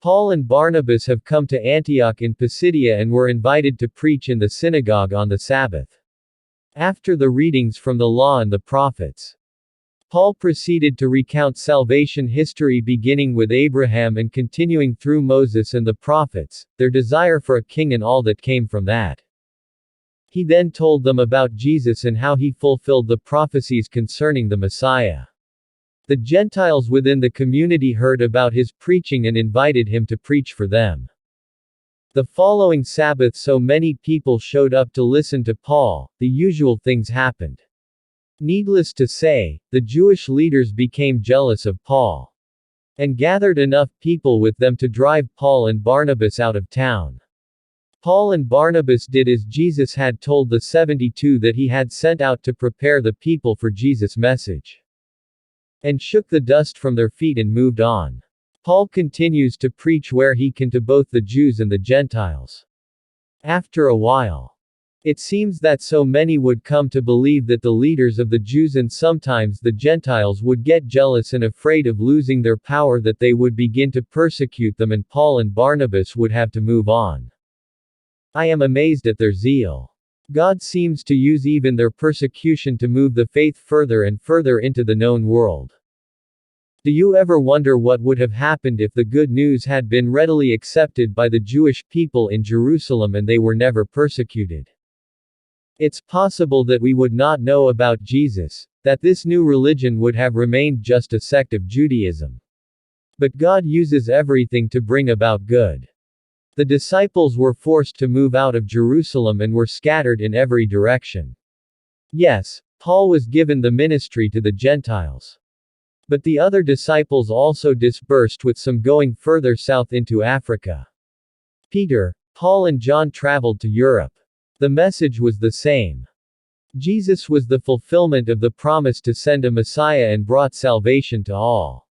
Paul and Barnabas have come to Antioch in Pisidia and were invited to preach in the synagogue on the Sabbath. After the readings from the Law and the Prophets, Paul proceeded to recount salvation history beginning with Abraham and continuing through Moses and the prophets, their desire for a king and all that came from that. He then told them about Jesus and how he fulfilled the prophecies concerning the Messiah. The Gentiles within the community heard about his preaching and invited him to preach for them. The following Sabbath so many people showed up to listen to Paul, the usual things happened. Needless to say, the Jewish leaders became jealous of Paul and gathered enough people with them to drive Paul and Barnabas out of town. Paul and Barnabas did as Jesus had told the 72 that he had sent out to prepare the people for Jesus' message, and shook the dust from their feet and moved on. Paul continues to preach where he can to both the Jews and the Gentiles. After a while, it seems that so many would come to believe that the leaders of the Jews and sometimes the Gentiles would get jealous and afraid of losing their power that they would begin to persecute them and Paul and Barnabas would have to move on. I am amazed at their zeal. God seems to use even their persecution to move the faith further and further into the known world. Do you ever wonder what would have happened if the good news had been readily accepted by the Jewish people in Jerusalem and they were never persecuted? It's possible that we would not know about Jesus, that this new religion would have remained just a sect of Judaism. But God uses everything to bring about good. The disciples were forced to move out of Jerusalem and were scattered in every direction. Yes, Paul was given the ministry to the Gentiles. But the other disciples also dispersed, with some going further south into Africa. Peter, Paul and John traveled to Europe. The message was the same. Jesus was the fulfillment of the promise to send a Messiah and brought salvation to all.